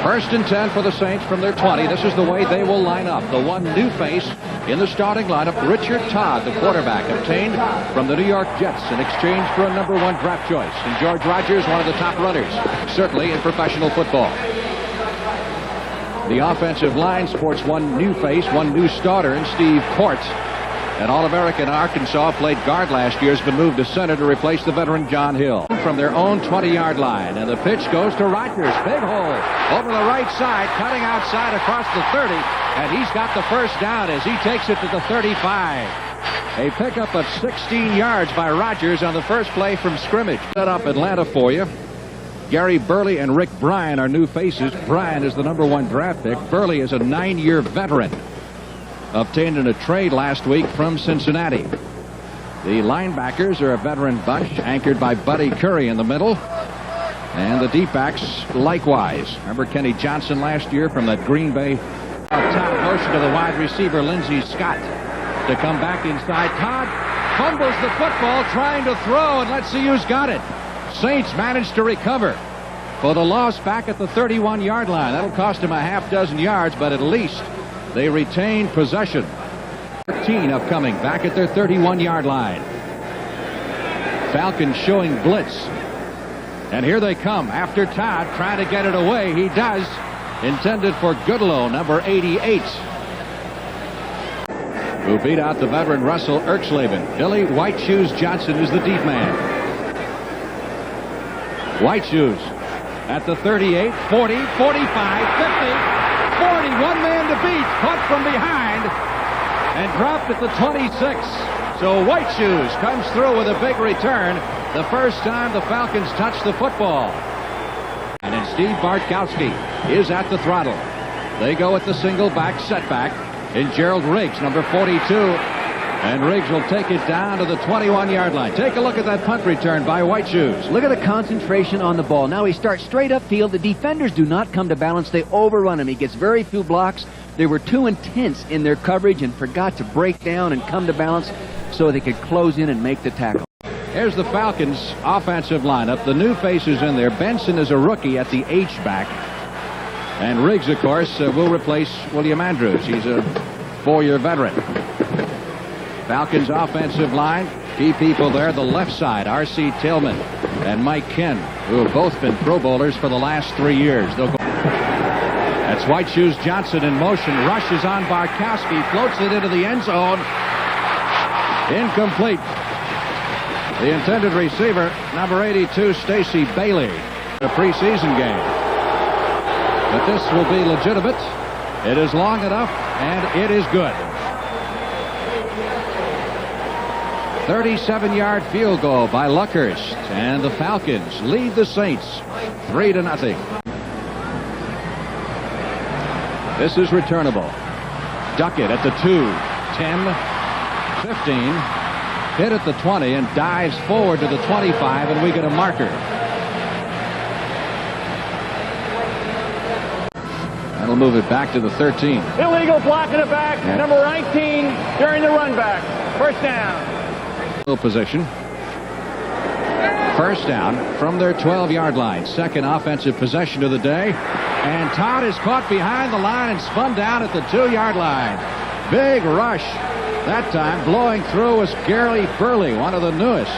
First and 10 for the Saints from their 20. This is the way they will line up. The one new face in the starting lineup, Richard Todd, the quarterback, obtained from the New York Jets in exchange for a #1 draft choice. And George Rogers, one of the top runners, certainly in professional football. The offensive line sports one new face, one new starter in Steve Court. An All-American Arkansas, played guard last year, has been moved to center to replace the veteran John Hill. From their own 20-yard line, and the pitch goes to Rogers. Big hole over the right side, cutting outside across the 30, and he's got the first down as he takes it to the 35. A pickup of 16 yards by Rogers on the first play from scrimmage. Set up Atlanta for you. Gary Burley and Rick Bryan are new faces. Bryan is the #1 draft pick. Burley is a 9-year veteran, obtained in a trade last week from Cincinnati. The linebackers are a veteran bunch, anchored by Buddy Curry in the middle. And the D-backs likewise. Remember Kenny Johnson last year from that Green Bay top motion to the wide receiver, Lindsey Scott, to come back inside. Todd fumbles the football trying to throw, and let's see who's got it. Saints managed to recover for the loss back at the 31-yard line. That'll cost him a half dozen yards, but at least they retain possession. 13 upcoming back at their 31-yard line. Falcons showing blitz. And here they come after Todd trying to get it away. He does. Intended for Goodlow, number 88. Who beat out the veteran Russell Erxleben. Billy White Shoes Johnson is the deep man. White Shoes at the 38, 40, 45, 50, 40. One man to beat. Caught from behind and dropped at the 26. So White Shoes comes through with a big return. The first time the Falcons touch the football. And then Steve Bartkowski is at the throttle. They go with the single back setback in Gerald Riggs, number 42. And Riggs will take it down to the 21-yard line. Take a look at that punt return by White Shoes. Look at the concentration on the ball. Now he starts straight upfield. The defenders do not come to balance. They overrun him. He gets very few blocks. They were too intense in their coverage and forgot to break down and come to balance so they could close in and make the tackle. Here's the Falcons' offensive lineup. The new faces in there. Benson is a rookie at the H-back. And Riggs, of course, will replace William Andrews. He's a 4-year veteran. Falcons offensive line, key people there. The left side, R.C. Tillman and Mike Ken, who have both been Pro Bowlers for the last 3 years. They'll go. That's White Shoes Johnson in motion. Rushes on Bartkowski, floats it into the end zone. Incomplete. The intended receiver, number 82, Stacy Bailey. A preseason game. But this will be legitimate. It is long enough, and it is good. 37-yard field goal by Luckhurst, and the Falcons lead the Saints 3-0. This is returnable. Duckett at the 2, 10, 15, hit at the 20, and dives forward to the 25, and we get a marker. That'll move it back to the 13. Illegal block in the back, number 19 during the run back. First down. Position. First down from their 12-yard line. Second offensive possession of the day. And Todd is caught behind the line and spun down at the 2-yard line. Big rush. That time blowing through was Gary Burley, one of the newest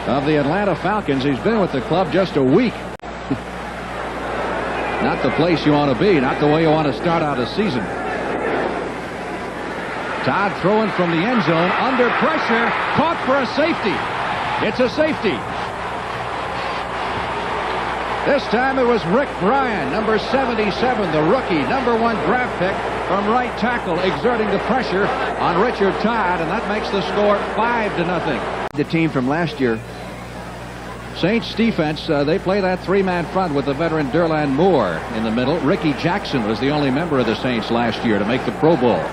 of the Atlanta Falcons. He's been with the club just a week. Not the place you want to be, not the way you want to start out a season. Todd throwing from the end zone under pressure, caught for a safety. It's a safety. This time it was Rick Bryan, number 77, the rookie, #1 draft pick from right tackle, exerting the pressure on Richard Todd, and that makes the score 5-0. The team from last year. Saints defense, they play that 3-man front with the veteran Derland Moore in the middle. Ricky Jackson was the only member of the Saints last year to make the Pro Bowl.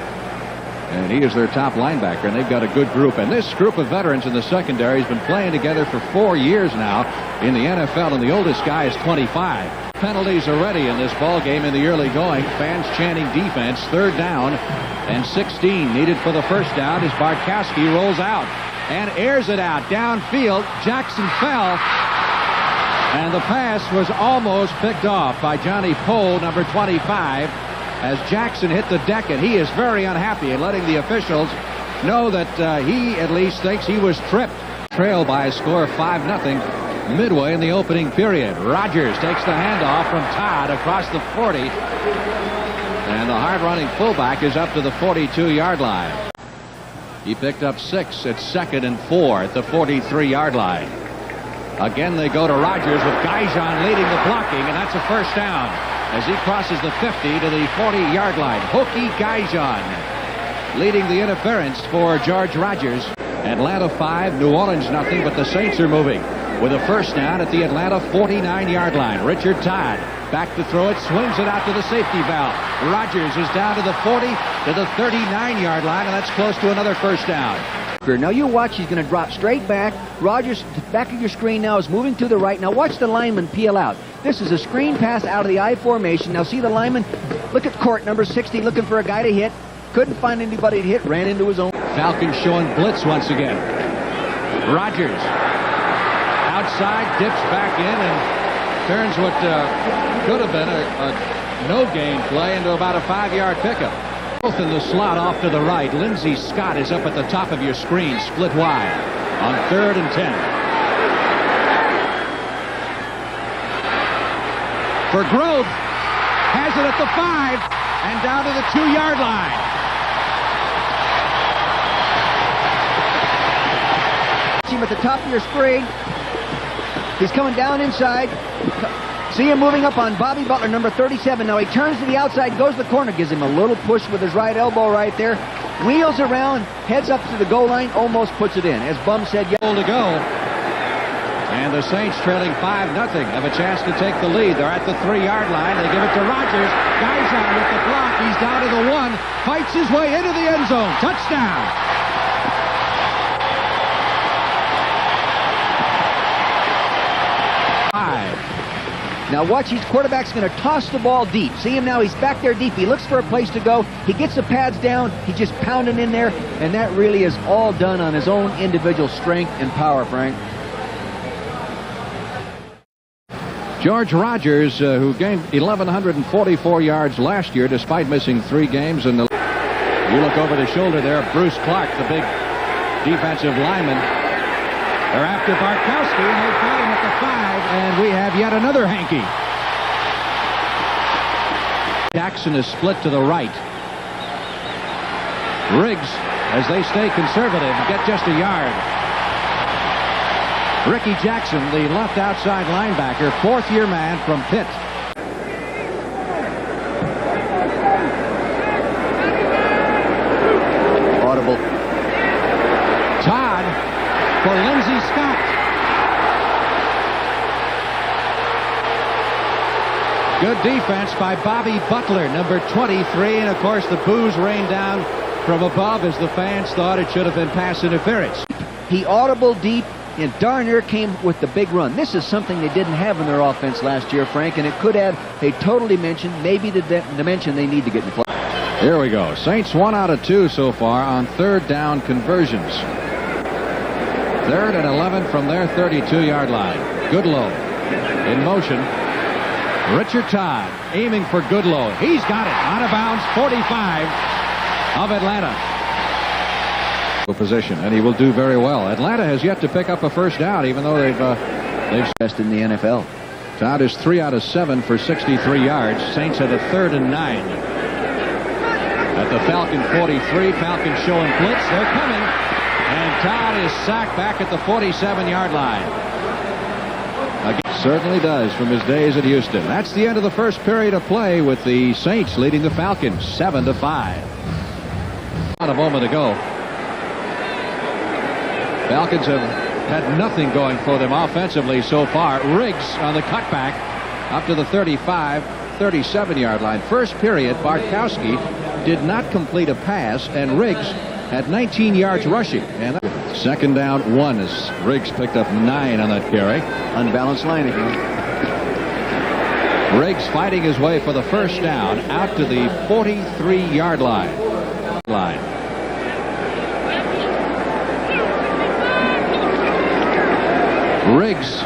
And he is their top linebacker, and they've got a good group. And this group of veterans in the secondary has been playing together for 4 years now in the NFL, and the oldest guy is 25. Penalties already in this ball game in the early going. Fans chanting defense. 3rd down and 16 needed for the first down as Bartkowski rolls out and airs it out downfield. Jackson fell. And the pass was almost picked off by Johnny Pohl, number 25, as Jackson hit the deck, and he is very unhappy and letting the officials know that he at least thinks he was tripped. Trail by a score of 5-0 midway in the opening period. Rogers takes the handoff from Todd across the 40, and the hard-running fullback is up to the 42-yard line. He picked up 6 at 2nd and 4 at the 43-yard line. Again, they go to Rogers with Gaijon leading the blocking, and that's a first down as he crosses the 50 to the 40-yard line. Hokie Gaijon leading the interference for George Rogers. Atlanta 5, New Orleans 0, but the Saints are moving with a first down at the Atlanta 49-yard line. Richard Todd back to throw it, swings it out to the safety valve. Rogers is down to the 40 to the 39-yard line, and that's close to another first down. Now you watch, he's going to drop straight back. Rogers, back of your screen now, is moving to the right. Now watch the lineman peel out. This is a screen pass out of the I formation. Now see the lineman, look at Court, number 60, looking for a guy to hit. Couldn't find anybody to hit, ran into his own. Falcons showing blitz once again. Rogers outside, dips back in, and turns what could have been a no-gain play into about a 5-yard pickup. Both in the slot off to the right. Lindsey Scott is up at the top of your screen, split wide on 3rd and 10. For Grove, has it at the 5 and down to the 2-yard line. Him at the top of your screen. He's coming down inside. See him moving up on Bobby Butler, number 37. Now he turns to the outside, goes to the corner, gives him a little push with his right elbow right there. Wheels around, heads up to the goal line, almost puts it in. As Bum said, goal to go. And the Saints trailing 5-0 have a chance to take the lead. They're at the 3-yard line. They give it to Rogers. Gaijon with the block. He's down to the 1. Fights his way into the end zone. Touchdown. Now watch, his quarterback's going to toss the ball deep. See him now, he's back there deep. He looks for a place to go. He gets the pads down. He's just pounding in there. And that really is all done on his own individual strength and power, Frank. George Rogers, who gained 1,144 yards last year despite missing 3 games. And you look over the shoulder there, Bruce Clark, the big defensive lineman. They're after Bartkowski, and they've got him at the 5, and we have yet another hanky. Jackson is split to the right. Riggs, as they stay conservative, get just a yard. Ricky Jackson, the left outside linebacker, 4th-year man from Pitt. Audible. Todd for Lindsey Scott. Good defense by Bobby Butler, number 23, and of course the boos rained down from above as the fans thought it should have been pass interference. He audible deep, and darn near came with the big run. This is something they didn't have in their offense last year, Frank, and it could add a total dimension, maybe the dimension they need to get in play. Here we go. Saints 1 out of 2 so far on 3rd down conversions. 3rd and 11 from their 32-yard line. Goodlow in motion. Richard Todd aiming for Goodlow. He's got it. Out of bounds, 45 of Atlanta. Position, and he will do very well. Atlanta has yet to pick up a first down, even though they've best in the NFL. Todd is 3 out of 7 for 63 yards. Saints have a 3rd and 9. At the Falcon 43, Falcons showing blitz. They're coming. And Todd is sacked back at the 47-yard line. Again, certainly does from his days at Houston. That's the end of the first period of play with the Saints leading the Falcons 7-5. About a moment ago. Falcons have had nothing going for them offensively so far. Riggs on the cutback up to the 35, 37-yard line. First period, Bartkowski did not complete a pass, and Riggs had 19 yards rushing. And 2nd down 1 as Riggs picked up 9 on that carry. Unbalanced line again. Riggs fighting his way for the first down out to the 43-yard line. Riggs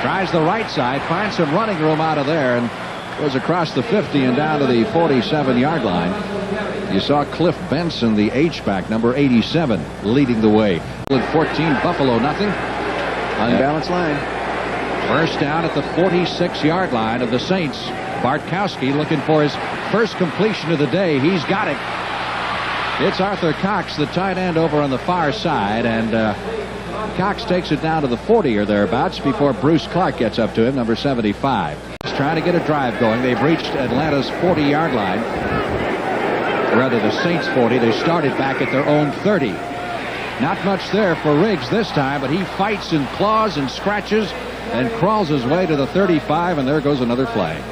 Tries the right side, finds some running room out of there, and goes across the 50 and down to the 47-yard line. You saw Cliff Benson, the H-back, number 87, leading the way. 14, Buffalo, nothing. Unbalanced line. First down at the 46-yard line of the Saints. Bartkowski looking for his first completion of the day. He's got it. It's Arthur Cox, the tight end, over on the far side, and Cox takes it down to the 40 or thereabouts before Bruce Clark gets up to him, number 75. He's trying to get a drive going. They've reached Atlanta's 40-yard line. Rather, the Saints' 40. They started back at their own 30. Not much there for Riggs this time, but he fights and claws and scratches and crawls his way to the 35, and there goes another flag.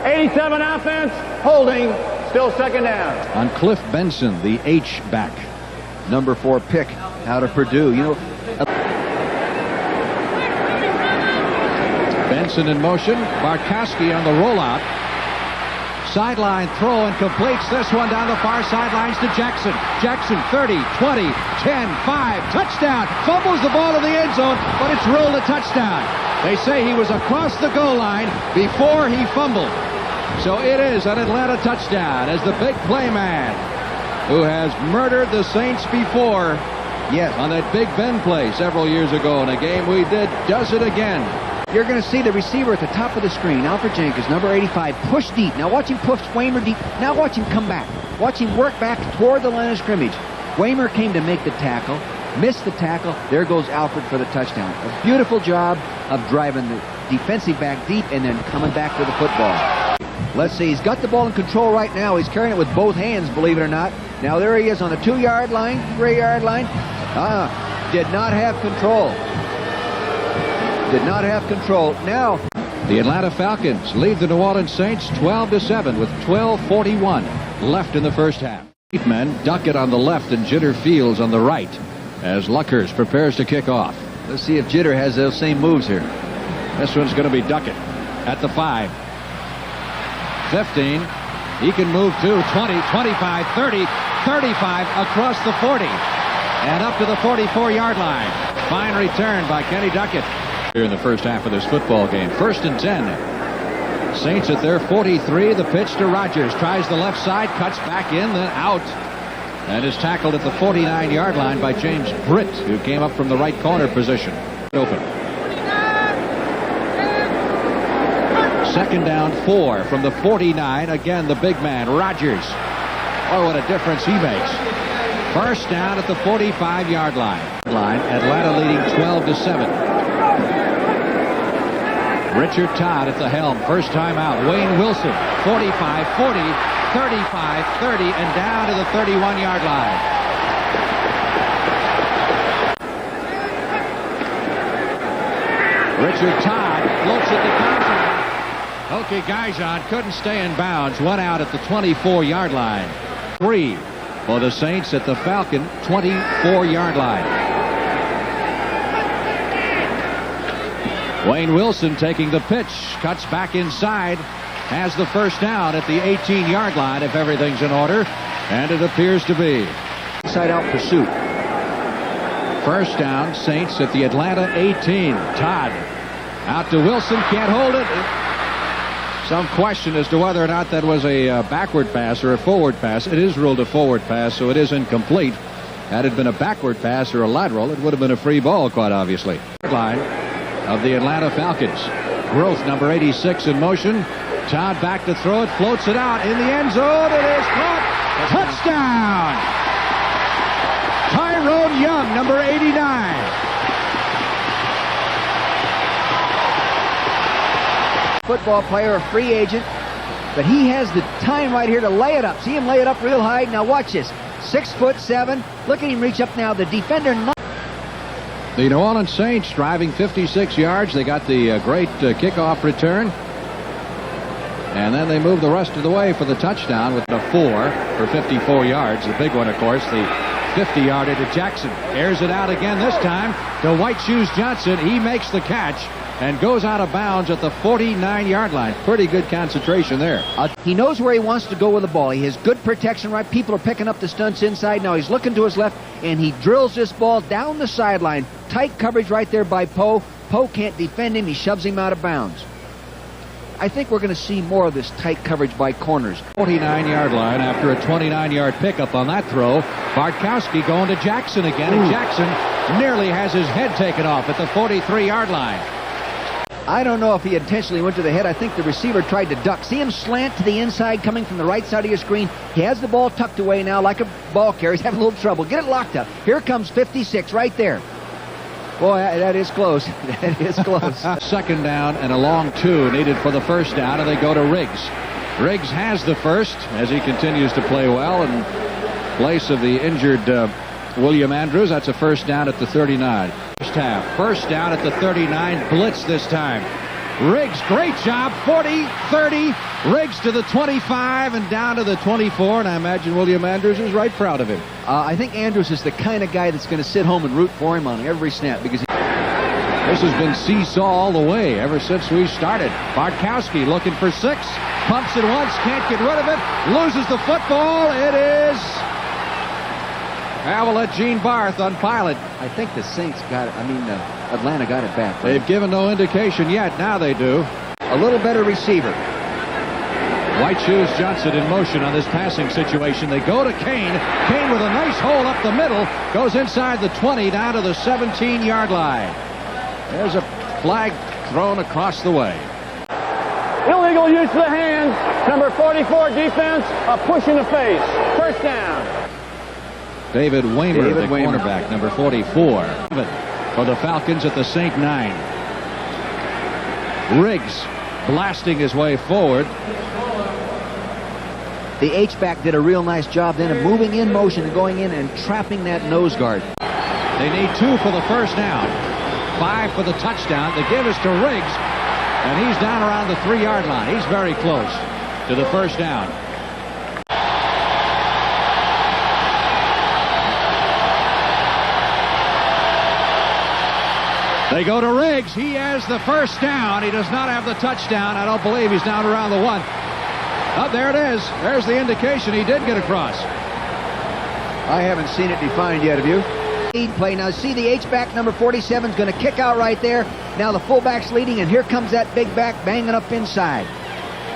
87 offense, holding, still second down. On Cliff Benson, the H-back. Number 4 pick out of Purdue. You know, Benson in motion. Bartkowski on the rollout. Sideline throw and completes this one down the far sidelines to Jackson. Jackson 30, 20, 10, 5, touchdown. Fumbles the ball in the end zone, but it's ruled a touchdown. They say he was across the goal line before he fumbled. So it is an Atlanta touchdown as the big play man, who has murdered the Saints before, yes, on that Big Ben play several years ago in a game we did, does it again. You're going to see the receiver at the top of the screen, Alfred Jenkins, number 85, push deep. Now watch him push Waymer deep. Now watch him come back. Watch him work back toward the line of scrimmage. Waymer came to make the tackle, missed the tackle. There goes Alfred for the touchdown. A beautiful job of driving the defensive back deep and then coming back with the football. Let's see, he's got the ball in control right now. He's carrying it with both hands, believe it or not. Now there he is on the 2-yard line, 3-yard line. Did not have control. Did not have control. Now, the Atlanta Falcons lead the New Orleans Saints 12-7 with 12:41 left in the first half. Men duck it on the left and Jitter Fields on the right as Luckers prepares to kick off. Let's see if Jitter has those same moves here. This one's going to be Duckett at the 5. 15. He can move to 20, 25, 30, 35 across the 40 and up to the 44-yard line. Fine return by Kenny Duckett. Here in the first half of this football game. 1st and 10. Saints at their 43. The pitch to Rodgers. Tries the left side. Cuts back in. Then out. And is tackled at the 49-yard line by James Britt, who came up from the right corner position. Open. 2nd down 4 from the 49. Again, the big man, Rodgers. Oh, what a difference he makes. 1st down at the 45-yard line. Atlanta leading 12-7. Richard Todd at the helm. First time out. Wayne Wilson. 45, 40, 35, 30, and down to the 31-yard line. Richard Todd floats it to Gaisan. Okay, Gaisan couldn't stay in bounds. Went out at the 24-yard line. 3 for the Saints at the Falcon 24-yard line. Wayne Wilson taking the pitch, cuts back inside, has the first down at the 18-yard line if everything's in order, and it appears to be. Inside out pursuit. 1st down, Saints at the Atlanta 18. Todd out to Wilson, can't hold it. Some question as to whether or not that was a backward pass or a forward pass. It is ruled a forward pass, so it is incomplete. Had it been a backward pass or a lateral, it would have been a free ball, quite obviously. Line of the Atlanta Falcons. Growth, number 86, in motion. Todd back to throw it, floats it out in the end zone. It is caught. Touchdown! Tyrone Young, number 89. Football player, a free agent, but he has the time right here to lay it up. See him lay it up real high. Now watch this. 6'7". Look at him reach up now. The defender. The New Orleans Saints driving 56 yards. They got the great kickoff return. And then they move the rest of the way for the touchdown with a 4 for 54 yards. The big one, of course, the 50-yarder to Jackson. Airs it out again this time to White Shoes Johnson. He makes the catch and goes out of bounds at the 49-yard line. Pretty good concentration there. He knows where he wants to go with the ball. He has good protection, right? People are picking up the stunts inside. Now he's looking to his left, and he drills this ball down the sideline. Tight coverage right there by Poe. Poe can't defend him. He shoves him out of bounds. I think we're going to see more of this tight coverage by corners. 49-yard line after a 29-yard pickup on that throw. Bartkowski going to Jackson again, and Jackson nearly has his head taken off at the 43-yard line. I don't know if he intentionally went to the head. I think the receiver tried to duck. See him slant to the inside coming from the right side of your screen. He has the ball tucked away now like a ball carrier. He's having a little trouble. Get it locked up. Here comes 56 right there. Boy, that is close. That is close. Second down and a long two needed for the first down, and they go to Riggs. Riggs has the first as he continues to play well in place of the injured William Andrews. That's a first down at the 39. First half. First down at the 39. Blitz this time. Riggs, great job. 40, 30. Riggs to the 25 and down to the 24. And I imagine William Andrews is right proud of him. I think Andrews is the kind of guy that's going to sit home and root for him on every snap because this has been seesaw all the way ever since we started. Bartkowski looking for 6. Pumps it once. Can't get rid of it. Loses the football. It is... We'll let Gene Barth unpile it. I think the Saints got it. Atlanta got it back. Right? They've given no indication yet. Now they do. A little better receiver. White Shoes Johnson in motion on this passing situation. They go to Kane. Kane with a nice hole up the middle. Goes inside the 20 down to the 17-yard line. There's a flag thrown across the way. Illegal use of the hands. Number 44 defense. A push in the face. First down. David Waymer, the cornerback, number 44. For the Falcons at the St. 9. Riggs blasting his way forward. The H-back did a real nice job then of moving in motion and going in and trapping that nose guard. They need 2 for the first down. 5 for the touchdown. The give is to Riggs, and he's down around the 3-yard line. He's very close to the first down. They go to Riggs. He has the first down. He does not have the touchdown. I don't believe he's down around the 1. Oh, there it is. There's the indication he did get across. I haven't seen it defined yet, have you? Play now. See the H-back number 47 is going to kick out right there. Now the fullback's leading, and here comes that big back banging up inside.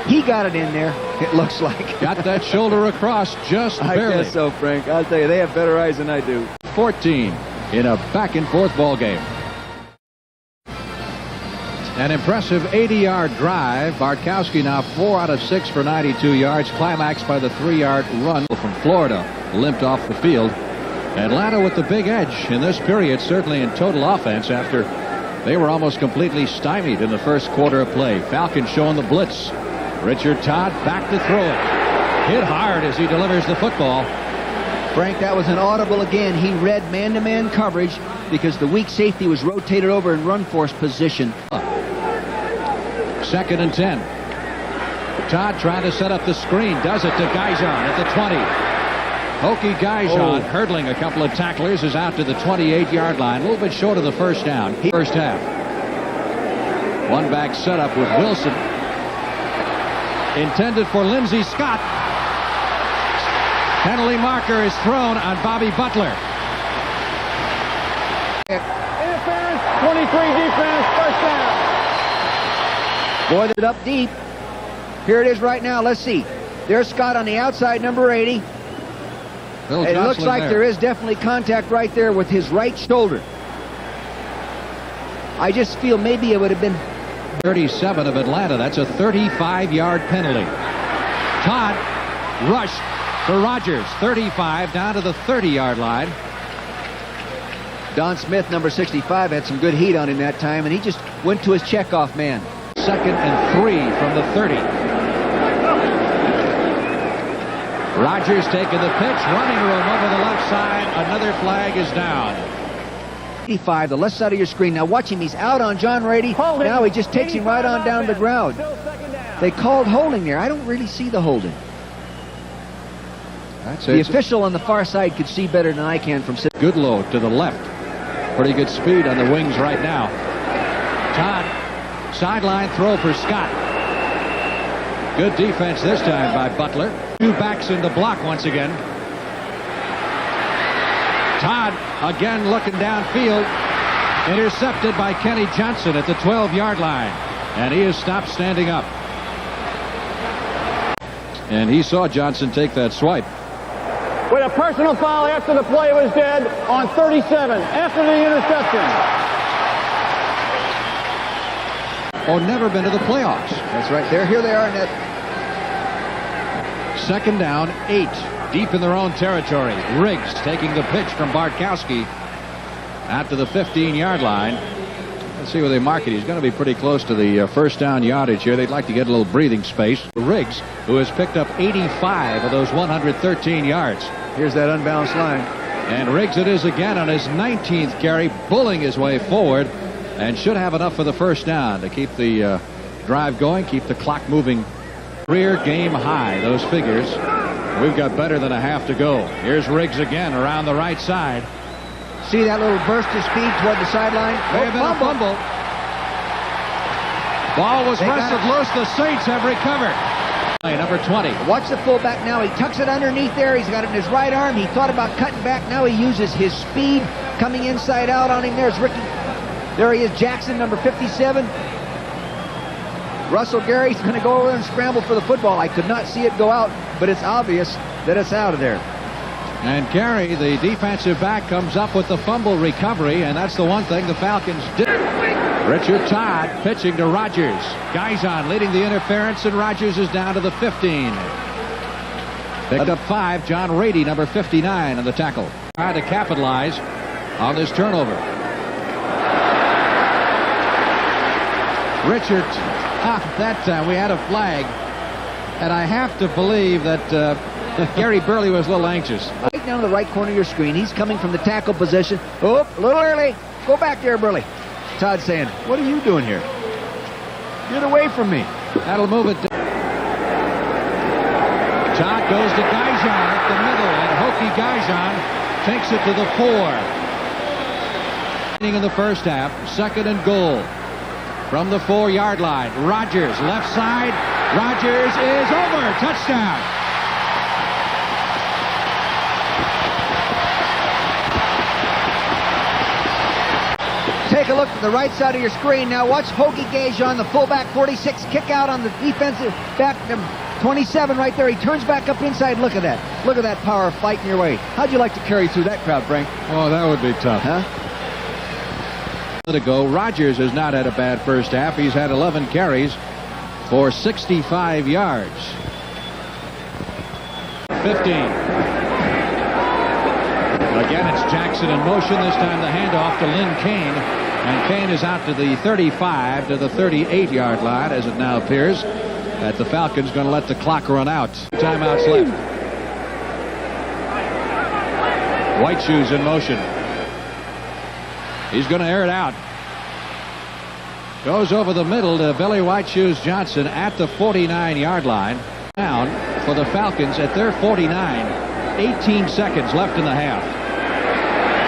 He got it in there, it looks like. Got that shoulder across just barely. I guess so, Frank. I'll tell you, they have better eyes than I do. 14 in a back-and-forth ball game. An impressive 80-yard drive. Bartkowski now 4 out of 6 for 92 yards. Climaxed by the 3-yard run from Florida. Limped off the field. Atlanta with the big edge in this period, certainly in total offense, after they were almost completely stymied in the first quarter of play. Falcons showing the blitz. Richard Todd back to throw it. Hit hard as he delivers the football. Frank, that was an audible again. He read man-to-man coverage because the weak safety was rotated over in run force position. 2nd and 10. Todd trying to set up the screen. Does it to Guyjon at the 20. Hokie Guyjon hurdling a couple of tacklers is out to the 28-yard line. A little bit short of the first down. First half. One back setup with Wilson. Intended for Lindsey Scott. Penalty marker is thrown on Bobby Butler. Interference. 23 defense. First down. Boy, they're up deep. Here it is right now. Let's see. There's Scott on the outside, number 80. It looks like there is definitely contact right there with his right shoulder. I just feel maybe it would have been 37 of Atlanta. That's a 35-yard penalty. Todd rushed for Rodgers. 35 down to the 30-yard line. Don Smith, number 65, had some good heat on him that time, and he just went to his checkoff man. 2nd and 3 from the 30. Rodgers taking the pitch, running room over the left side. Another flag is down. 85, the left side of your screen. Now watch him. He's out on John Rady. Now he just takes him right on down the ground. They called holding there. I don't really see the holding. The official on the far side could see better than I can from Goodlow to the left. Pretty good speed on the wings right now. Todd Sideline throw for Scott. Good defense this time by Butler. Two backs in the block once again. Todd again looking downfield. Intercepted by Kenny Johnson at the 12-yard line. And he is stopped standing up. And he saw Johnson take that swipe. With a personal foul after the play was dead on 37 after the interception. Oh, never been to the playoffs. That's right. Here they are in that. Second down, 8. Deep in their own territory. Riggs taking the pitch from Bartkowski out to the 15-yard line. Let's see where they mark it. He's going to be pretty close to the first down yardage here. They'd like to get a little breathing space. Riggs, who has picked up 85 of those 113 yards. Here's that unbalanced line. And Riggs it is again on his 19th carry, bulling his way forward, and should have enough for the first down to keep the drive going, keep the clock moving. Career game high, those figures. We've got better than a half to go. Here's Riggs again around the right side. See that little burst of speed toward the sideline? May have been a fumble. Ball was wrestled loose. The Saints have recovered. Number 20. Watch the fullback now. He tucks it underneath there. He's got it in his right arm. He thought about cutting back. Now he uses his speed coming inside out on him. There's Ricky. There he is, Jackson, number 57. Russell Gary's going to go over and scramble for the football. I could not see it go out, but it's obvious that it's out of there. And Gary, the defensive back, comes up with the fumble recovery, and that's the one thing the Falcons did. Richard Todd pitching to Rodgers. Guizon leading the interference, and Rodgers is down to the 15. Picked up 5. John Rady, number 59, on the tackle. Trying to capitalize on this turnover. Richard, that time we had a flag, and I have to believe that Gary Burley was a little anxious. Right down to the right corner of your screen. He's coming from the tackle position. Oh, a little early. Go back there, Burley. Todd saying, what are you doing here? Get away from me. That'll move it down. Todd goes to Guizon at the middle, and Hokie Guizon takes it to the 4. In the first half, 2nd and goal. From the 4-yard line, Rodgers, left side. Rodgers is over. Touchdown. Take a look at the right side of your screen. Now watch Hokie Guizon, the fullback, 46, kick out on the defensive back, 27 right there. He turns back up inside. Look at that. Look at that power fighting your way. How'd you like to carry through that crowd, Frank? Oh, that would be tough. Huh? Ago, Rodgers has not had a bad first half. He's had 11 carries for 65 yards. 15. Again, it's Jackson in motion. This time the handoff to Lynn Kane. And Kane is out to the 35 to the 38-yard line, as it now appears that the Falcons going to let the clock run out. Timeouts left. White Shoes in motion. He's going to air it out. Goes over the middle to Billy White Shoes Johnson at the 49-yard line. Down for the Falcons at their 49. 18 seconds left in the half.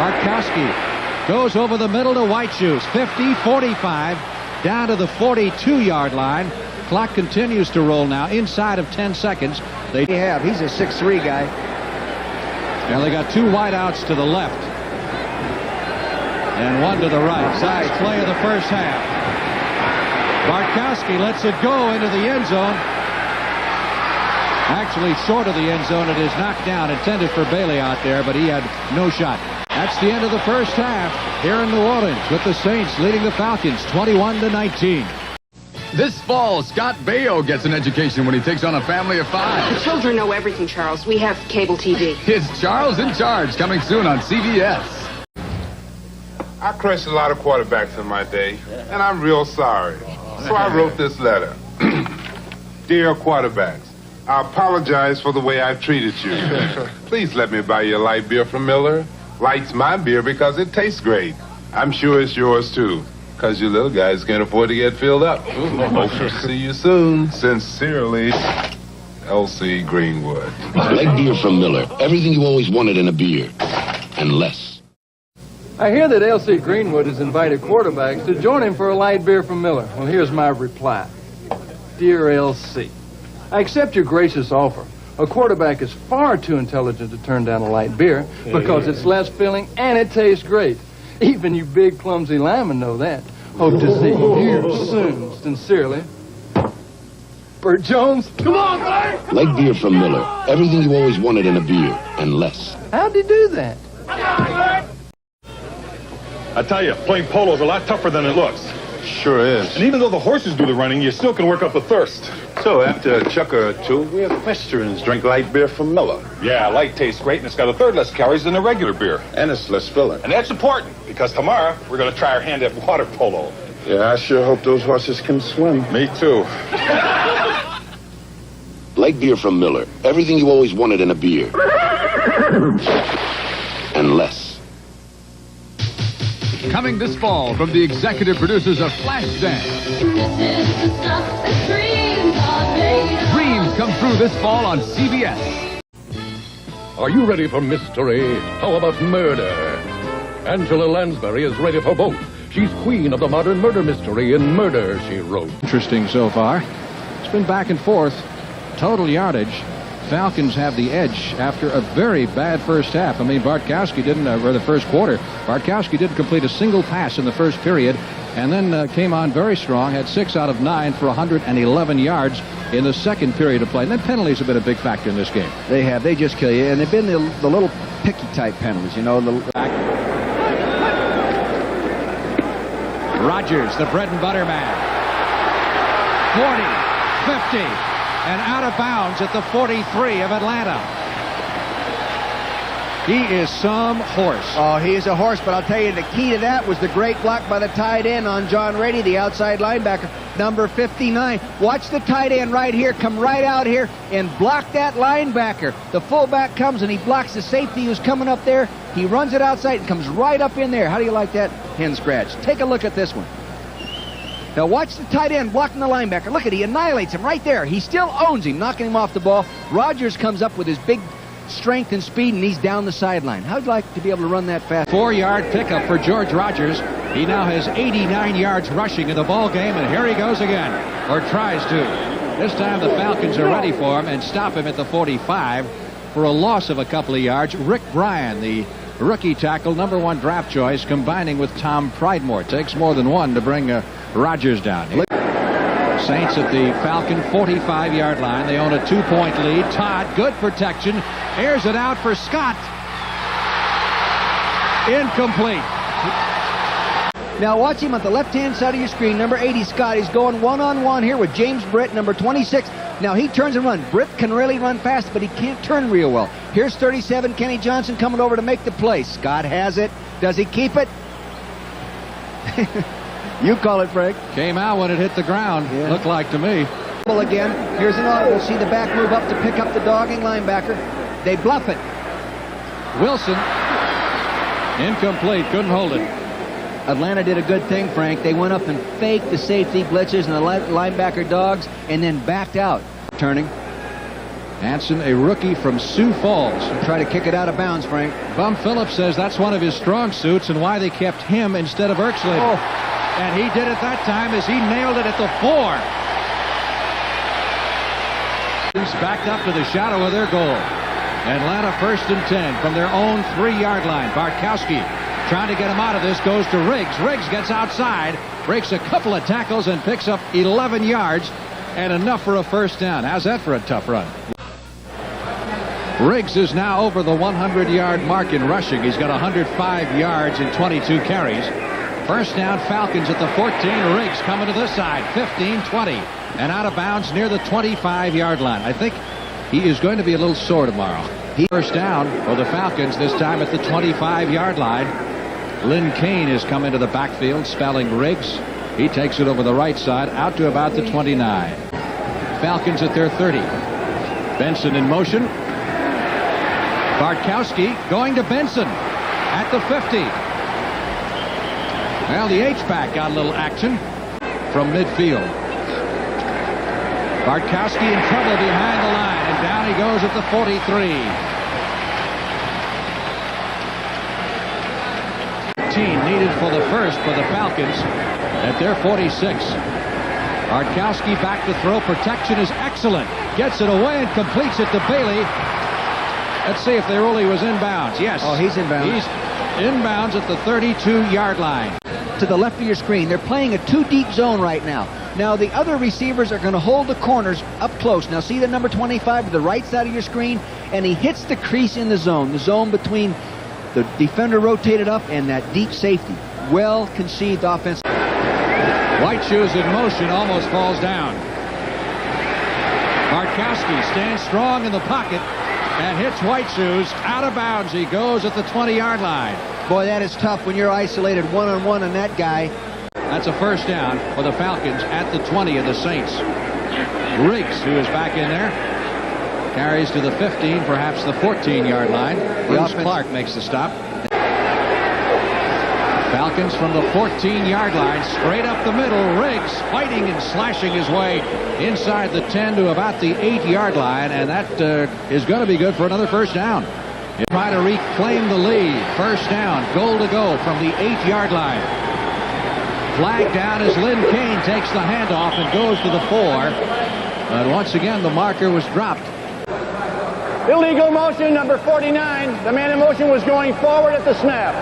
Bartkowski goes over the middle to White Shoes. 50, 45, down to the 42-yard line. Clock continues to roll now inside of 10 seconds. He's a 6'3" guy. Now they got 2 wideouts to the left and 1 to the right. Last play of the first half. Bartkowski lets it go into the end zone. Actually short of the end zone. It is knocked down, intended for Bailey out there, but he had no shot. That's the end of the first half here in New Orleans, with the Saints leading the Falcons 21-19. This fall, Scott Baio gets an education when he takes on a family of 5. The children know everything, Charles. We have cable TV. It's Charles in Charge, coming soon on CBS. I crushed a lot of quarterbacks in my day, and I'm real sorry. So I wrote this letter. Dear quarterbacks, I apologize for the way I treated you. Please let me buy you a light beer from Miller. Light's my beer because it tastes great. I'm sure it's yours, too, because you little guys can't afford to get filled up. Hope to see you soon. Sincerely, L.C. Greenwood. Light beer from Miller. Everything you always wanted in a beer. And less. I hear that L.C. Greenwood has invited quarterbacks to join him for a light beer from Miller. Well, here's my reply. Dear L.C., I accept your gracious offer. A quarterback is far too intelligent to turn down a light beer because it's less filling and it tastes great. Even you big, clumsy linemen know that. Hope to see you soon. Sincerely, Bert Jones. Come on, Bert! Light beer from Miller. Everything you always wanted in a beer, and less. How'd he do that? I tell you, playing polo is a lot tougher than it looks. Sure is. And even though the horses do the running, you still can work up a thirst. So after a chucker or two, we equestrians drink light beer from Miller. Yeah, light tastes great, and it's got a third less calories than a regular beer. And it's less filling. And that's important, because tomorrow we're going to try our hand at water polo. Yeah, I sure hope those horses can swim. Me too. Light beer from Miller. Everything you always wanted in a beer. And less. Coming this fall from the executive producers of Flashdance. Dreams come true this fall on CBS. Are you ready for mystery? How about murder? Angela Lansbury is ready for both. She's queen of the modern murder mystery in Murder, She Wrote. Interesting so far. It's been back and forth. Total yardage. Falcons have the edge after a very bad first half. I mean, Bartkowski didn't, or the first quarter, Bartkowski didn't complete a single pass in the first period, and then came on very strong, had 6 out of 9 for 111 yards in the second period of play. And then penalties have been a big factor in this game. They have. They just kill you. And they've been the little picky type penalties, you know. Rodgers, the bread and butter man. 40, 50. And out of bounds at the 43 of Atlanta. He is some horse. Oh, he is a horse, but I'll tell you, the key to that was the great block by the tight end on John Rady, the outside linebacker, number 59. Watch the tight end right here come right out here and block that linebacker. The fullback comes and he blocks the safety who's coming up there. He runs it outside and comes right up in there. How do you like that hen scratch? Take a look at this one. Now watch the tight end blocking the linebacker. Look at, he annihilates him right there. He still owns him, knocking him off the ball. Rodgers comes up with his big strength and speed, and he's down the sideline. How'd you like to be able to run that fast? 4-yard pickup for George Rodgers. He now has 89 yards rushing in the ball game, and here he goes again, or tries to. This time the Falcons are ready for him and stop him at the 45 for a loss of a couple of yards. Rick Bryan, the rookie tackle, number 1 draft choice, combining with Tom Pridemore. Takes more than one to bring Rodgers down. Saints at the Falcon 45-yard line. They own a 2-point lead. Todd, good protection. Airs it out for Scott. Incomplete. Now watch him on the left-hand side of your screen. Number 80, Scott. He's going one-on-one here with James Britt, number 26. Now he turns and runs. Britt can really run fast, but he can't turn real well. Here's 37, Kenny Johnson, coming over to make the play. Scott has it. Does he keep it? You call it, Frank. Came out when it hit the ground. Yeah. Looked like to me. Again, here's an audible. See the back move up to pick up the dogging linebacker. They bluff it. Wilson. Incomplete. Couldn't hold it. Atlanta did a good thing, Frank. They went up and faked the safety blitzers and the linebacker dogs and then backed out. Turning. Hanson, a rookie from Sioux Falls. Try to kick it out of bounds, Frank. Bum Phillips says that's one of his strong suits and why they kept him instead of Erxley. Oh. And he did it that time as he nailed it at the 4. He's backed up to the shadow of their goal. Atlanta 1st and 10 from their own 3-yard line. Bartkowski trying to get him out of this, goes to Riggs. Riggs gets outside, breaks a couple of tackles and picks up 11 yards and enough for a first down. How's that for a tough run? Riggs is now over the 100-yard mark in rushing. He's got 105 yards and 22 carries. First down, Falcons at the 14. Riggs coming to this side, 15, 20, and out of bounds near the 25-yard line. I think he is going to be a little sore tomorrow. First down for the Falcons, this time at the 25-yard line. Lynn Kane has come into the backfield, spelling Riggs. He takes it over the right side, out to about the 29. Falcons at their 30. Benson in motion. Bartkowski going to Benson at the 50. Well, the H-back got a little action from midfield. Bartkowski in trouble behind the line, and down he goes at the 43. needed for the first for the Falcons at their 46. Bartkowski back to throw. Protection is excellent. Gets it away and completes it to Bailey. Let's see if they rule he was inbounds. Yes. Oh, he's inbounds. He's inbounds at the 32-yard line. To the left of your screen. They're playing a two-deep zone right now. Now, the other receivers are going to hold the corners up close. Now, see the number 25 to the right side of your screen? And he hits the crease in the zone between the defender rotated up and that deep safety. Well conceived offense. White Shoes in motion, almost falls down. Bartkowski stands strong in the pocket and hits White Shoes out of bounds. He goes at the 20-yard line. Boy, that is tough when you're isolated one-on-one on that guy. That's a first down for the Falcons at the 20 of the Saints. Riggs, who is back in there, carries to the 15, perhaps the 14-yard line. Bruce Clark makes the stop. Falcons from the 14-yard line, straight up the middle. Riggs fighting and slashing his way inside the 10 to about the 8-yard line, and that is going to be good for another first down. He'll try to reclaim the lead. First down, goal to go from the 8-yard line. Flag down as Lynn Kane takes the handoff and goes to the 4. But once again, the marker was dropped. Illegal motion, number 49. The man in motion was going forward at the snap.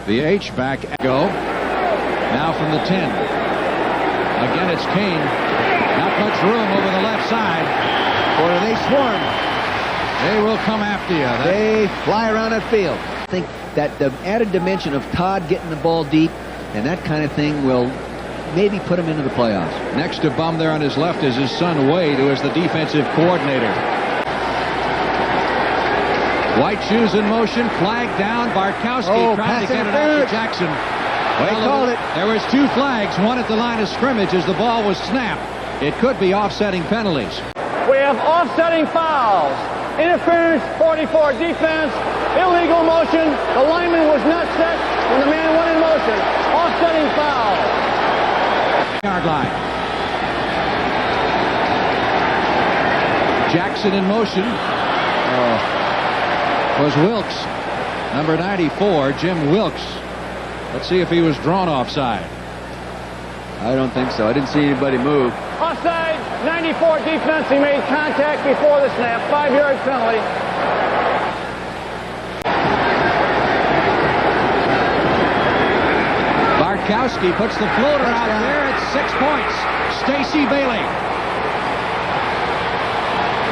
The H-back go. Now from the 10. Again, it's Kane. Not much room over the left side. Boy, they swarm. They will come after you. They fly around that field. I think that the added dimension of Todd getting the ball deep and that kind of thing will maybe put him into the playoffs. Next to Bum there on his left is his son Wade, who is the defensive coordinator. White Shoes in motion, flag down. Bartkowski trying to get it out to Jackson. Well, there was 2 flags, one at the line of scrimmage as the ball was snapped. It could be offsetting penalties. We have offsetting fouls. Interference, 44 defense, illegal motion. The lineman was not set when the man went in motion. Offsetting foul. Yard line. Jackson in motion. Was Wilkes. Number 94, Jim Wilkes. Let's see if he was drawn offside. I don't think so. I didn't see anybody move. Offside, 94 defense. He made contact before the snap. 5-yard penalty. Bartkowski puts the floater out there at 6 points. Stacy Bailey.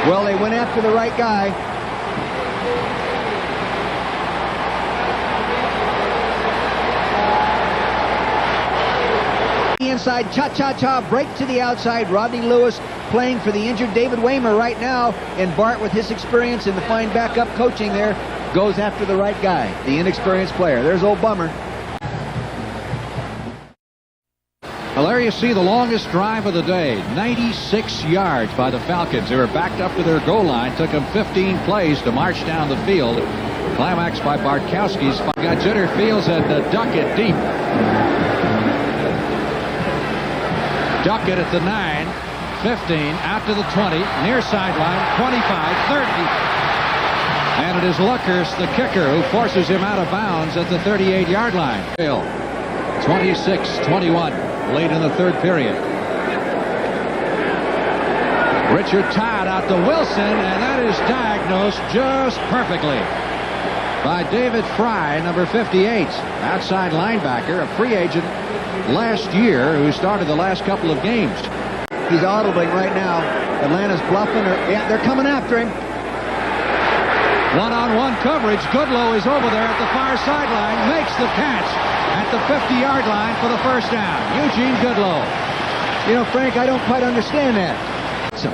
Well, they went after the right guy. Inside, cha-cha-cha, break to the outside. Rodney Lewis playing for the injured David Waymer right now, and Bart, with his experience in the fine backup coaching there, goes after the right guy, the inexperienced player. There's old Bummer. Well, there you see the longest drive of the day, 96 yards by the Falcons. They were backed up to their goal line. Took them 15 plays to march down the field. Climax by Bartkowski's. Got jitter, feels, and duck it deep. Duckett at the 9, 15, out to the 20, near sideline, 25, 30. And it is Luckhurst, the kicker, who forces him out of bounds at the 38-yard line. 26-21, late in the third period. Richard Todd out to Wilson, and that is diagnosed just perfectly by David Fry, number 58, outside linebacker, a free agent last year who started the last couple of games. He's audibling right now. Atlanta's bluffing. Yeah, they're coming after him. One-on-one coverage. Goodlow is over there at the far sideline, makes the catch at the 50-yard line for the first down. Eugene Goodlow. You know, Frank, I don't quite understand that. So,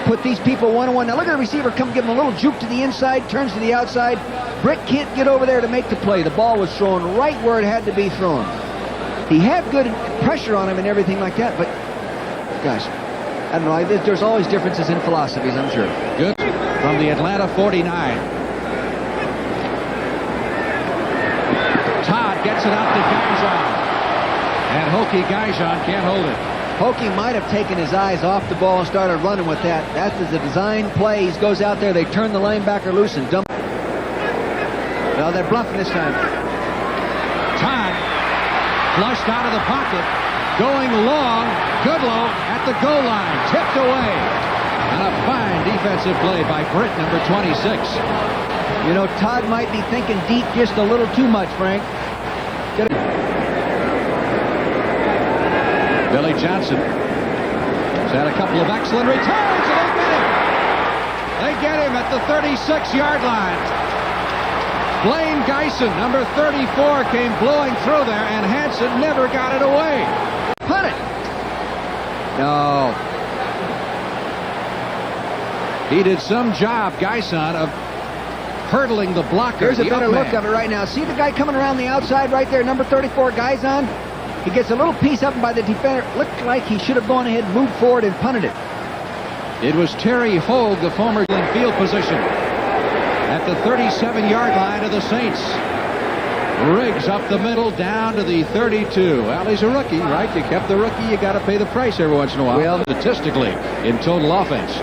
put these people one-on-one. Now look at the receiver come give him a little juke to the inside, turns to the outside. Britt can't get over there to make the play. The ball was thrown right where it had to be thrown. He had good pressure on him and everything like that, but gosh, I don't know. There's always differences in philosophies, I'm sure. Good from the Atlanta 49. Todd gets it out to Gaijon, and Hokie Gaijon can't hold it. Hokie might have taken his eyes off the ball and started running with that. That is a design play. He goes out there, they turn the linebacker loose and dump. Well, they're bluffing this time. Todd flushed out of the pocket, going long. Goodlow at the goal line, tipped away. And a fine defensive play by Britt, number 26. You know, Todd might be thinking deep just a little too much, Frank. Billy Johnson has had a couple of excellent returns, and they get him. They get him at the 36-yard line. Blaine Geisen, number 34, came blowing through there, and Hansen never got it away. Punt it. No. He did some job, Geisen, of hurdling the blocker. Here's a better look of it right now. See the guy coming around the outside right there, number 34, Geisen? He gets a little piece up by the defender. Looked like he should have gone ahead, moved forward, and punted it. It was Terry Hogue, the former in field position, at the 37-yard line of the Saints. Riggs up the middle, down to the 32. Well, he's a rookie, right? You kept the rookie, you got to pay the price every once in a while. Well, statistically, in total offense.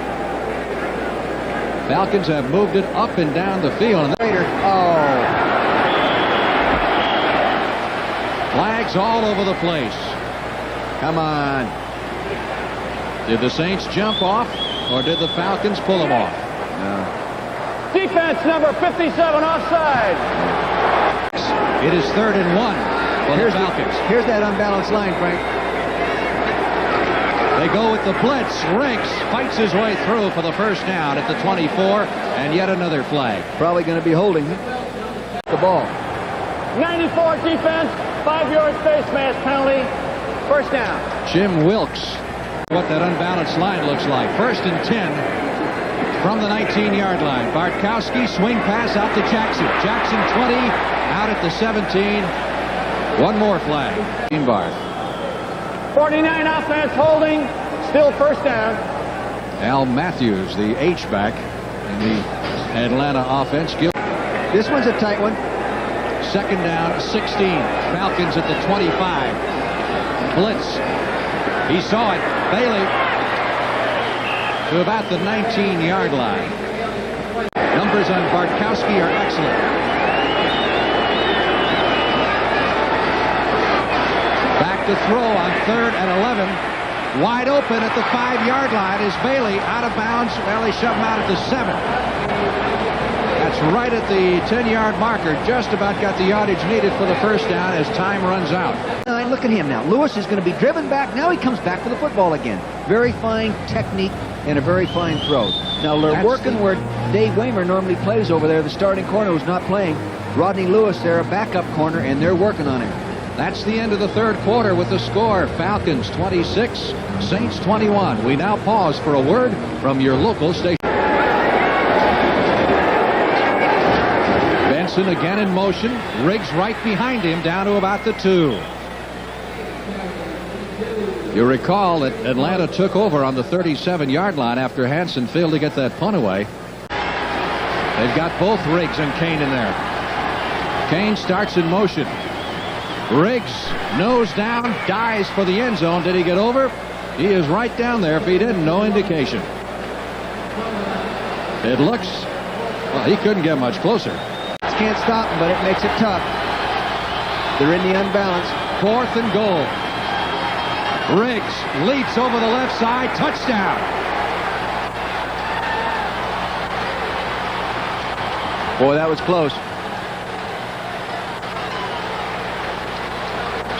Falcons have moved it up and down the field. Flags all over the place. Come on. Did the Saints jump off, or did the Falcons pull them off? No. Defense number 57 offside. It is 3rd and 1 for the Falcons. Here's that unbalanced line, Frank. They go with the blitz. Riggs fights his way through for the first down at the 24, and yet another flag. Probably going to be holding the ball. 94 defense, 5-yard face mask penalty, first down. Jim Wilkes, what that unbalanced line looks like. 1st and 10 from the 19-yard line. Bartkowski, swing pass out to Jackson. Jackson 20, out at the 17. One more flag. Barth. 49 offense holding, still first down. Al Matthews, the H-back in the Atlanta offense. This one's a tight one. 2nd down, 16. Falcons at the 25. Blitz. He saw it. Bailey to about the 19-yard line. Numbers on Bartkowski are excellent. Back to throw on 3rd and 11. Wide open at the 5-yard line is Bailey, out of bounds. Well, they shove him out at the 7. That's right at the 10-yard marker. Just about got the yardage needed for the first down as time runs out. And look at him now. Lewis is going to be driven back. Now he comes back for the football again. Very fine technique and a very fine throw. Now they're working where Dave Waymer normally plays over there. The starting corner who's not playing. Rodney Lewis, they're a backup corner, and they're working on him. That's the end of the 3rd quarter with the score. Falcons 26, Saints 21. We now pause for a word from your local station. Benson again in motion. Riggs right behind him, down to about the 2. You recall that Atlanta took over on the 37-yard line after Hansen failed to get that punt away. They've got both Riggs and Kane in there. Kane starts in motion. Riggs, nose down, dives for the end zone. Did he get over? He is right down there. If he didn't, no indication. It looks, well, he couldn't get much closer. Can't stop him, but it makes it tough. They're in the unbalance. 4th and goal. Riggs leaps over the left side. Touchdown. Boy, that was close.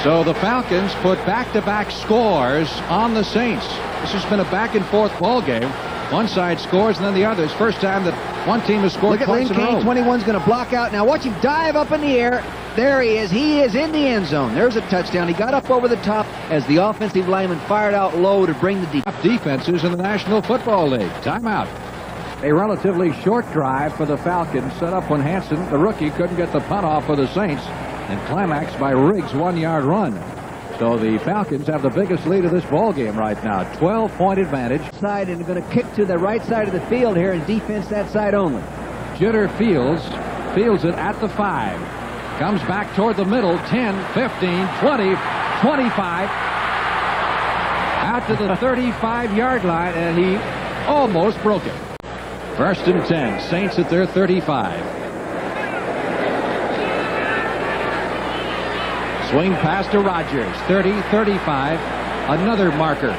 So the Falcons put back-to-back scores on the Saints. This has been a back-and-forth ball game. One side scores and then the other. It's first time that one team has scored twice in a row. Look at Lane Kane, 21's going to block out. Now watch him dive up in the air. There he is. He is in the end zone. There's a touchdown. He got up over the top as the offensive lineman fired out low to bring the defenses in the National Football League. Timeout. A relatively short drive for the Falcons, set up when Hansen, the rookie, couldn't get the punt off for the Saints, and climaxed by Riggs' 1-yard run. So the Falcons have the biggest lead of this ball game right now. 12-point advantage. Side, and they're going to kick to the right side of the field here and defense that side only. Jitter fields it at the 5. Comes back toward the middle. 10, 15, 20, 25. Out to the 35-yard line, and he almost broke it. 1st and 10. Saints at their 35. Swing pass to Rogers. 30, 35. Another marker.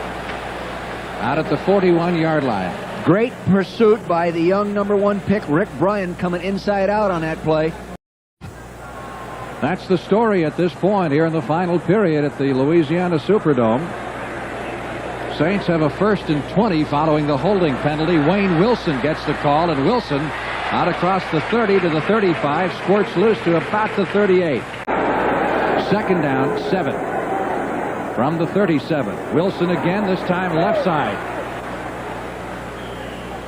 Out at the 41-yard line. Great pursuit by the young #1 pick, Rick Bryan, coming inside out on that play. That's the story at this point here in the final period at the Louisiana Superdome. Saints have a 1st and 20 following the holding penalty. Wayne Wilson gets the call, and Wilson out across the 30 to the 35, squirts loose to about the 38. 2nd down, 7. From the 37. Wilson again, this time left side.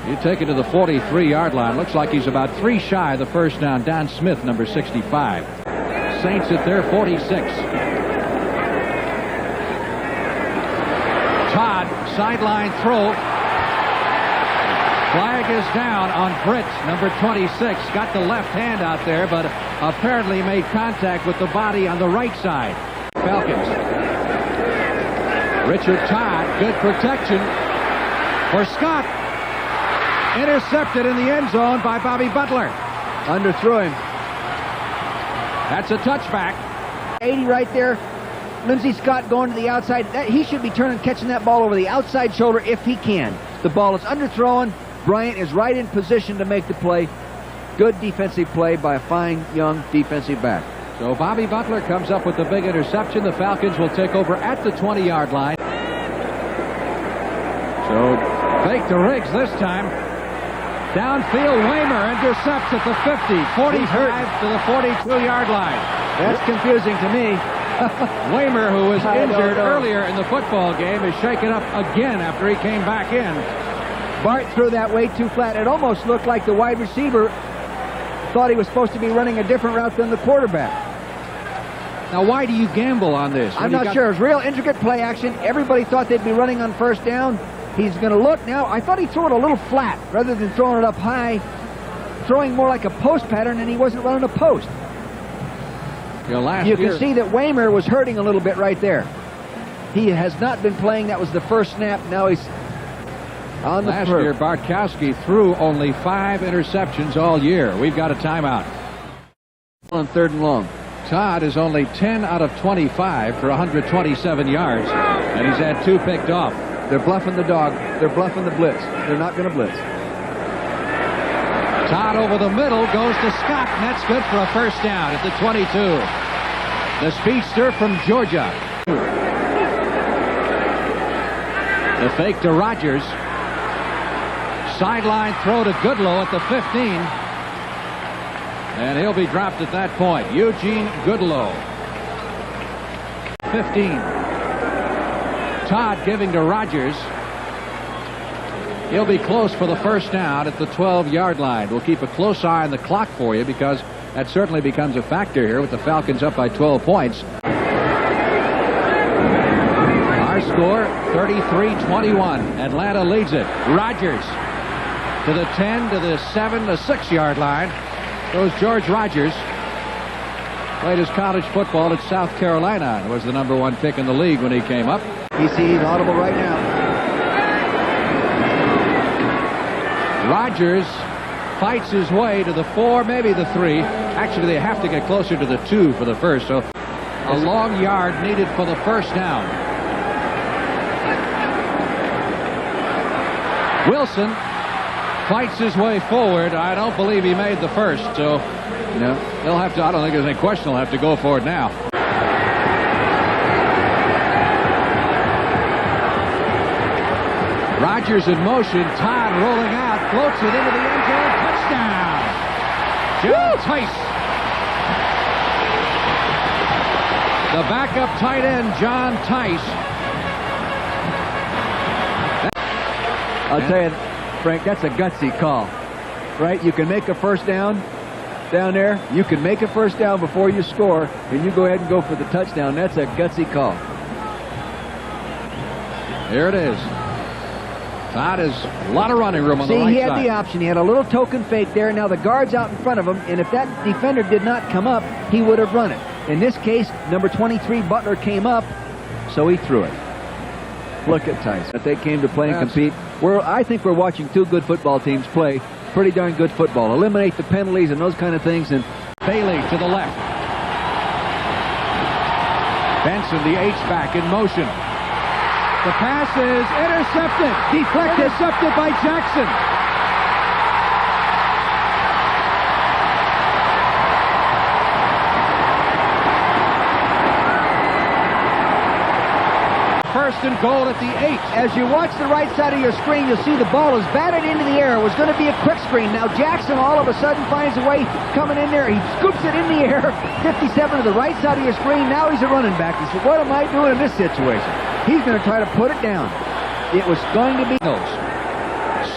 You take it to the 43-yard line. Looks like he's about 3 shy of the first down. Don Smith, number 65. Saints at their 46. Todd, sideline throw. Flag is down on Britt, number 26. Got the left hand out there, but apparently made contact with the body on the right side. Falcons. Richard Todd, good protection for Scott. Intercepted in the end zone by Bobby Butler. Underthrew him. That's a touchback. 80 right there. Lindsey Scott going to the outside. He should be catching that ball over the outside shoulder if he can. The ball is underthrown. Bryant is right in position to make the play. Good defensive play by a fine young defensive back. So Bobby Butler comes up with the big interception. The Falcons will take over at the 20-yard line. So fake to Riggs this time. Downfield, Waymer intercepts at the 50, 45 to the 42-yard line. That's confusing to me. Waymer, who was injured earlier in the football game, is shaken up again after he came back in. Bart threw that way too flat. It almost looked like the wide receiver thought he was supposed to be running a different route than the quarterback. Now, why do you gamble on this? I'm not sure. It was real intricate play action. Everybody thought they'd be running on first down. He's going to look now. I thought he threw it a little flat rather than throwing it up high, throwing more like a post pattern, and he wasn't running a post. You can see that Waymer was hurting a little bit right there. He has not been playing. That was the first snap. Now he's on the Last year, Bartkowski threw only 5 interceptions all year. We've got a timeout. On 3rd and long. Todd is only 10 out of 25 for 127 yards, and he's had 2 picked off. They're bluffing the dog. They're bluffing the blitz. They're not going to blitz. Todd over the middle goes to Scott, and that's good for a first down at the 22. The speedster from Georgia. The fake to Rogers. Sideline throw to Goodlow at the 15. And he'll be dropped at that point. Eugene Goodlow. 15. Todd giving to Rogers. He'll be close for the first down at the 12-yard line. We'll keep a close eye on the clock for you because that certainly becomes a factor here with the Falcons up by 12 points. Our score, 33-21. Atlanta leads it. Rogers to the 10, to the 7, the 6-yard line. Goes George Rogers. Played his college football at South Carolina. Was the #1 pick in the league when he came up. He's audible right now. Rogers fights his way to the 4, maybe the 3. Actually, they have to get closer to the 2 for the first, so a long yard needed for the first down. Wilson fights his way forward. I don't believe he made the first, so no, they'll have to. I don't think there's any question. They'll have to go for it now. Rogers in motion. Todd rolling out, floats it into the end zone. Touchdown! John Tice. The backup tight end, John Tice. I'll tell you, Frank, that's a gutsy call, right? You can make a first down down there. You can make a first down before you score, and you go ahead and go for the touchdown. That's a gutsy call. Here it is. Todd has a lot of running room on the right side. See, he had the option. He had a little token fake there. Now the guard's out in front of him, and if that defender did not come up, he would have run it. In this case, number 23, Butler, came up, so he threw it. Look at Tice. That they came to play and compete. I think we're watching 2 good football teams play pretty darn good football. Eliminate the penalties and those kind of things. And Bailey to the left. Benson, the H-back, in motion. The pass is intercepted. Deflected. Intercepted by Jackson. First and goal at the 8. As you watch the right side of your screen, you'll see the ball is batted into the air. It was going to be a quick screen. Now Jackson all of a sudden finds a way coming in there. He scoops it in the air. 57 to the right side of your screen. Now he's a running back. He said, what am I doing in this situation? He's going to try to put it down. It was going to be...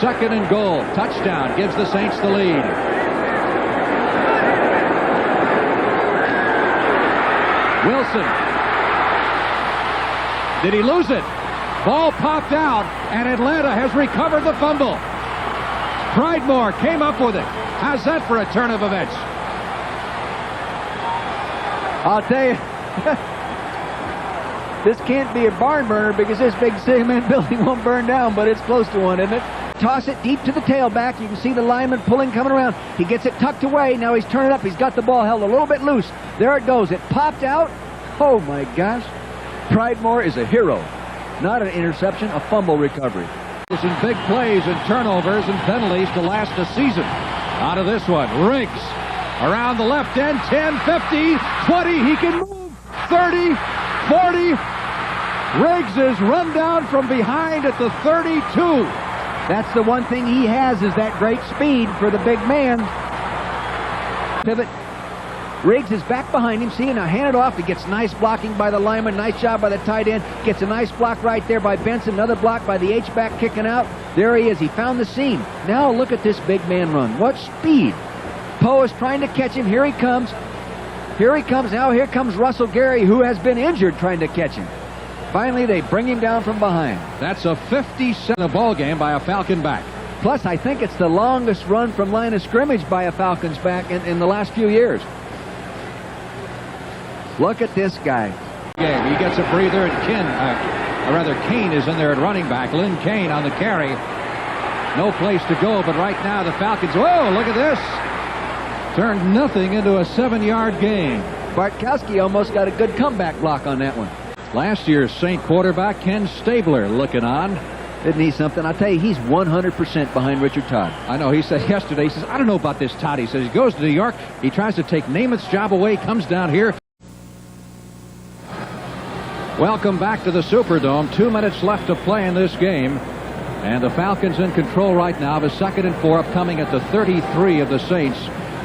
Second and goal. Touchdown. Gives the Saints the lead. Wilson. Did he lose it? Ball popped out, and Atlanta has recovered the fumble. Pridemore came up with it. How's that for a turn of events? I'll tell you, this can't be a barn burner because this big cement building won't burn down, but it's close to one, isn't it? Toss it deep to the tailback. You can see the lineman pulling, coming around. He gets it tucked away. Now he's turning up. He's got the ball held a little bit loose. There it goes. It popped out. Oh, my gosh. Pridemore is a hero. Not an interception, a fumble recovery. Some big plays and turnovers and penalties to last a season. Out of this one, Riggs around the left end, 10, 50, 20, he can move, 30, 40. Riggs is run down from behind at the 32. That's the one thing he has, is that great speed for the big man. Pivot. Riggs is back behind him. See, now hand it off. He gets nice blocking by the lineman. Nice job by the tight end. Gets a nice block right there by Benson. Another block by the H-back kicking out. There he is. He found the seam. Now look at this big man run. What speed. Poe is trying to catch him. Here he comes. Here he comes. Now here comes Russell Gary, who has been injured trying to catch him. Finally, they bring him down from behind. That's a 57 ball game by a Falcon back. Plus, I think it's the longest run from line of scrimmage by a Falcons back in the last few years. Look at this guy. He gets a breather, and Kane is in there at running back. Lynn Kane on the carry. No place to go, but right now the Falcons, whoa, look at this. Turned nothing into a 7-yard gain. Bartkowski almost got a good comeback block on that one. Last year's Saint quarterback Ken Stabler looking on. Isn't he something? I'll tell you, he's 100% behind Richard Todd. I know. He said yesterday, he says, I don't know about this Todd. He says he goes to New York. He tries to take Namath's job away, comes down here. Welcome back to the Superdome. 2 minutes left to play in this game. And the Falcons in control right now. The 2nd and 4 upcoming at the 33 of the Saints.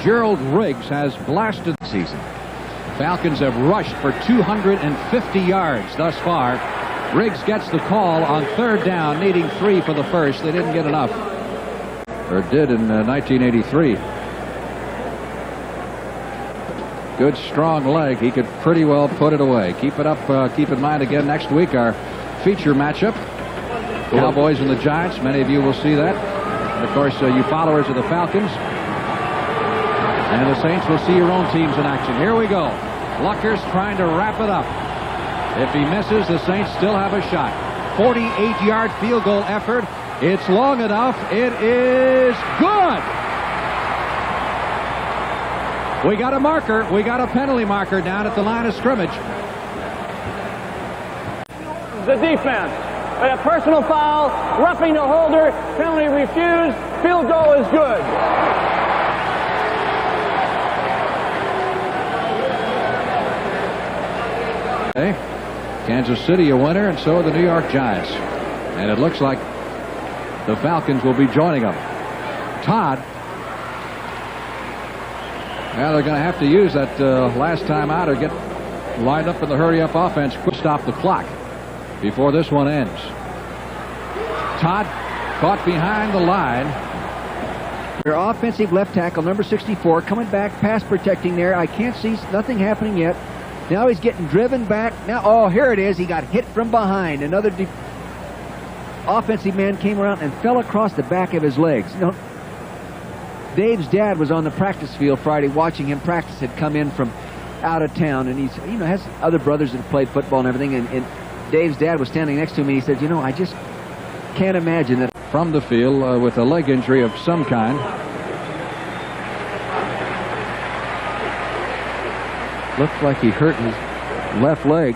Gerald Riggs has blasted the season. Falcons have rushed for 250 yards thus far. Riggs gets the call on 3rd down, needing 3 for the first. They didn't get enough. Or did in 1983. Good strong leg. He could pretty well put it away. Keep it up. Keep in mind again next week our feature matchup. Cowboys and the Giants. Many of you will see that. And of course, you followers of the Falcons and the Saints will see your own teams in action. Here we go. Lucker's trying to wrap it up. If he misses, the Saints still have a shot. 48-yard field goal effort. It's long enough. It is good. We got a marker. We got a penalty marker down at the line of scrimmage. The defense. A personal foul, roughing the holder, penalty refused, field goal is good. Okay. Kansas City a winner, and so are the New York Giants. And it looks like the Falcons will be joining them. Todd. Now they're going to have to use that last time out or get lined up in the hurry-up offense. Quick stop the clock before this one ends. Todd caught behind the line. Their offensive left tackle, number 64, coming back, pass protecting there. I can't see nothing happening yet. Now he's getting driven back. Now, oh, here it is. He got hit from behind. Another offensive man came around and fell across the back of his legs. You know, Dave's dad was on the practice field Friday watching him practice. Had come in from out of town, and he's, you know, has other brothers that have played football and everything. And Dave's dad was standing next to him, and he said, you know, I just can't imagine that. From the field with a leg injury of some kind. Looks like he hurt his left leg.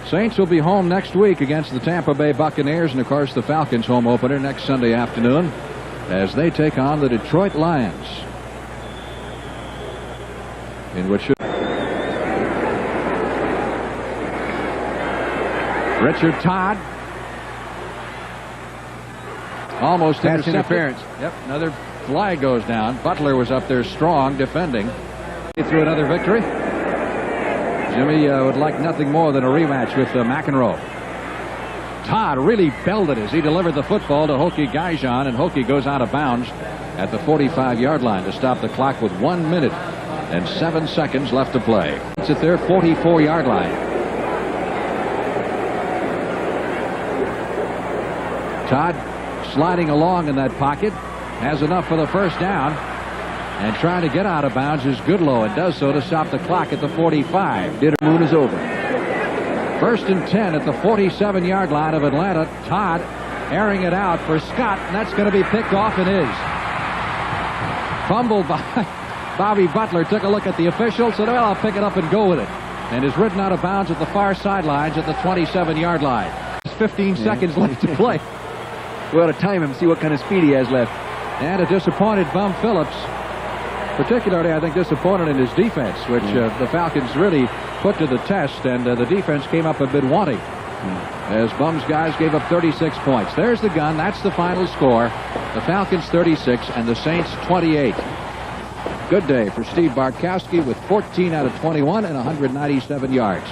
Saints will be home next week against the Tampa Bay Buccaneers, and of course the Falcons home opener next Sunday afternoon as they take on the Detroit Lions, in which Richard Todd almost Pass interference. Yep, another flag goes down. Butler was up there strong defending. Through another victory. Jimmy would like nothing more than a rematch with McEnroe. Todd really belted as he delivered the football to Hokie Gaijan, and Hokie goes out of bounds at the 45-yard line to stop the clock with 1 minute and 7 seconds left to play. It's at their 44-yard line. Todd sliding along in that pocket, has enough for the first down, and trying to get out of bounds is Goodlow, and does so to stop the clock at the 45. Moon is over. 1st and 10 at the 47-yard line of Atlanta. Todd airing it out for Scott, and that's going to be picked off, and is. Fumbled by Bobby Butler. Took a look at the official, said, well, I'll pick it up and go with it, and is ridden out of bounds at the far sidelines at the 27-yard line. 15 seconds left to play. We ought to time him, see what kind of speed he has left. And a disappointed Bum Phillips, particularly, I think, disappointed in his defense, which the Falcons really put to the test, and the defense came up a bit wanting as Bum's guys gave up 36 points. There's the gun. That's the final score. The Falcons 36 and the Saints 28. Good day for Steve Bartkowski with 14 out of 21 and 197 yards.